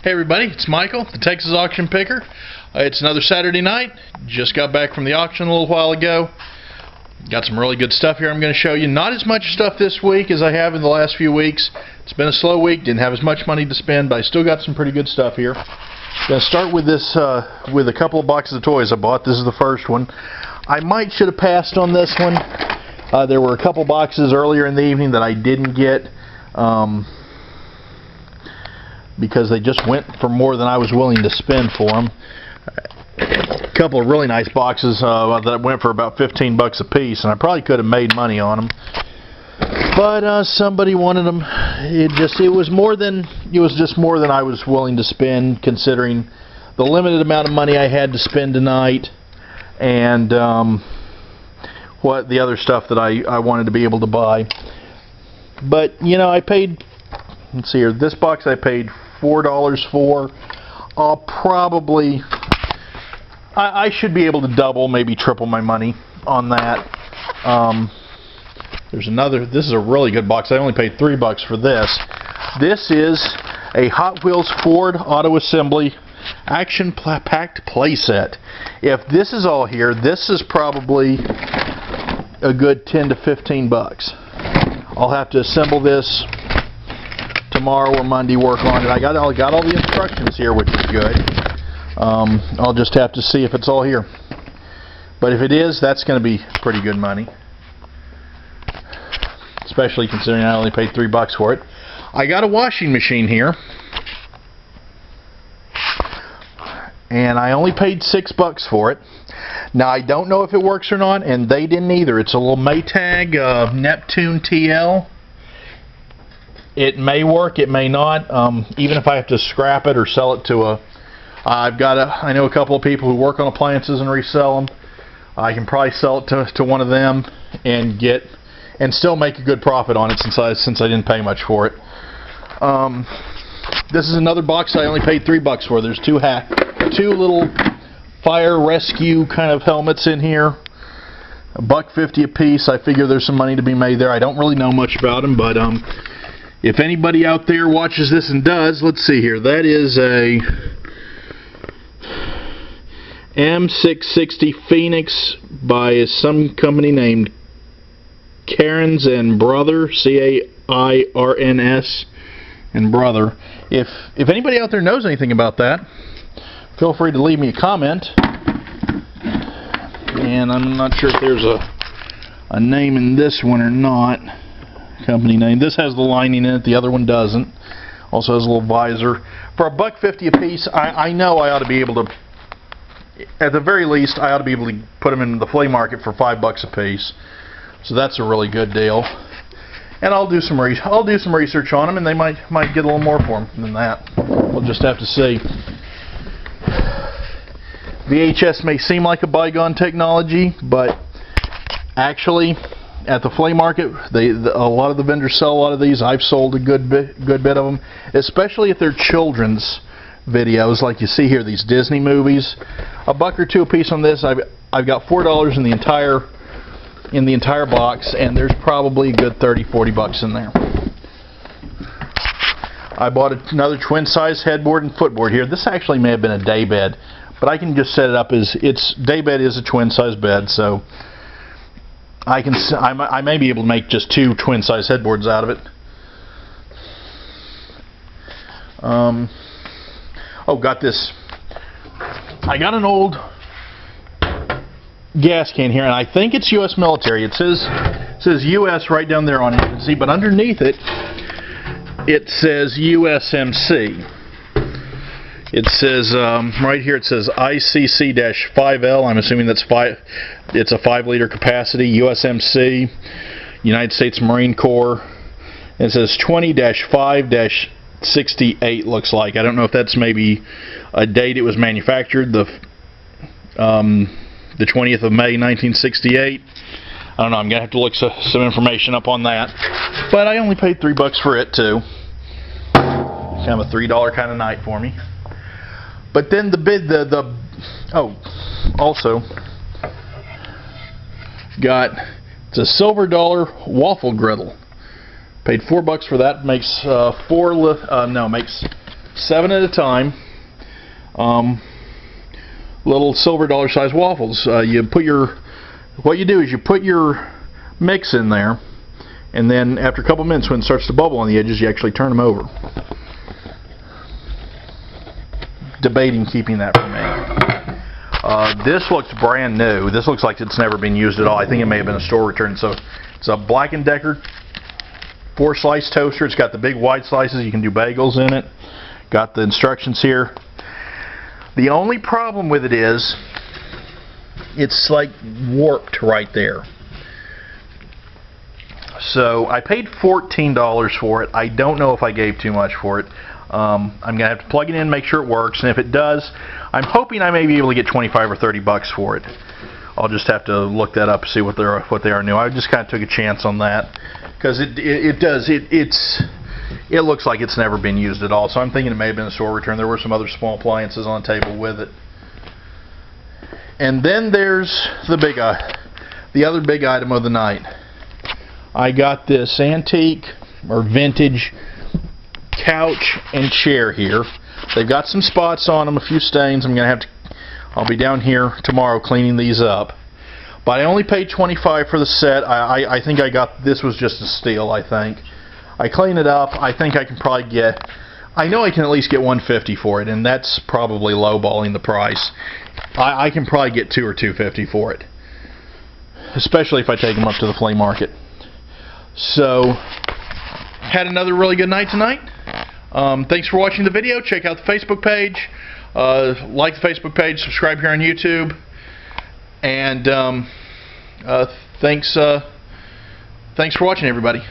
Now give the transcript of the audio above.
Hey everybody, it's Michael, the Texas Auction Picker. It's another Saturday night. Just got back from the auction a little while ago. Got some really good stuff here I'm going to show you. Not as much stuff this week as I have in the last few weeks. It's been a slow week, didn't have as much money to spend, but I still got some pretty good stuff here. Going to start with this, with a couple of boxes of toys I bought. This is the first one. I should have passed on this one. There were a couple boxes earlier in the evening that I didn't get. Because they just went for more than I was willing to spend for them. A couple of really nice boxes that went for about 15 bucks a piece, and I probably could have made money on them. But somebody wanted them. It was just more than I was willing to spend, considering the limited amount of money I had to spend tonight, and what the other stuff that I wanted to be able to buy. But you know, I paid. Let's see here. This box I paid $4 for. I'll probably, I should be able to double, maybe triple my money on that. There's another. This is a really good box. I only paid $3 for this. This is a Hot Wheels Ford Auto Assembly action-packed playset. If this is all here, this is probably a good 10 to 15 bucks. I'll have to assemble this tomorrow or Monday, work on it. I got all the instructions here, which is good. I'll just have to see if it's all here. But if it is, that's going to be pretty good money. Especially considering I only paid $3 for it. I got a washing machine here. And I only paid $6 for it. Now I don't know if it works or not, and they didn't either. It's a little Maytag Neptune TL. It may work, it may not. Even if I have to scrap it or sell it to I know a couple of people who work on appliances and resell them. I can probably sell it to one of them and still make a good profit on it since I didn't pay much for it. This is another box I only paid $3 for. There's two little fire rescue kind of helmets in here. $1.50 a piece. I figure there's some money to be made there. I don't really know much about them, but if anybody out there watches this and does, let's see here. That is a M660 Phoenix by some company named Cairns and Brother, C-A-I-R-N-S and Brother. If anybody out there knows anything about that, feel free to leave me a comment. And I'm not sure if there's a name in this one or not. Company name. This has the lining in it, the other one doesn't. Also has a little visor. For $1.50 a piece, I know I ought to be able to, at the very least, I ought to be able to put them in the flea market for $5 a piece. So that's a really good deal. And I'll do some research on them, and they might get a little more for them than that. We'll just have to see. VHS may seem like a bygone technology, but actually, at the flea market, a lot of the vendors sell a lot of these. I've sold a good bit of them, especially if they're children's videos, like you see here, these Disney movies. $1 or $2 a piece on this. I've got $4 in the entire box, and there's probably a good 30-40 bucks in there. I bought another twin-size headboard and footboard here. This actually may have been a day bed, but I can just set it up as day bed is a twin-size bed, so I may be able to make just 2 twin-size headboards out of it. Got this. I got an old gas can here, and I think it's U.S. military. It says U.S. right down there on it, see, but underneath it, it says USMC. It says right here. It says ICC-5L. I'm assuming that's 5. It's a 5-liter capacity. USMC, United States Marine Corps. It says 20-5-68. Looks like. I don't know if that's maybe a date it was manufactured. The 20th of May, 1968. I don't know. I'm gonna have to look some information up on that. But I only paid $3 for it too. Kind of a $3 kind of night for me. But then also it's a silver dollar waffle griddle. Paid $4 for that. Makes 7 at a time. Little silver dollar size waffles. What you do is you put your mix in there, and then after a couple minutes, when it starts to bubble on the edges, you actually turn them over. Debating keeping that for me. This looks brand new. This looks like it's never been used at all. I think it may have been a store return. So it's a Black & Decker 4-slice toaster. It's got the big wide slices. You can do bagels in it. Got the instructions here. The only problem with it is it's like warped right there. So I paid $14 for it. I don't know if I gave too much for it. I'm going to have to plug it in and make sure it works, and if it does, I'm hoping I may be able to get 25 or 30 bucks for it. I'll just have to look that up and see what they are new. I just kind of took a chance on that because it looks like it's never been used at all. So I'm thinking it may have been a store return. There were some other small appliances on the table with it. And then there's the other big item of the night. I got this antique or vintage couch and chair here. They've got some spots on them, a few stains. I'll be down here tomorrow cleaning these up. But I only paid $25 for the set. I think this was just a steal, I think. I clean it up. I think I can probably I know I can at least get $150 for it, and that's probably lowballing the price. I can probably get $200 or $250 for it, especially if I take them up to the flea market. So, had another really good night tonight. Thanks for watching the video. Check out the Facebook page. Like the Facebook page. Subscribe here on YouTube. And thanks for watching, everybody.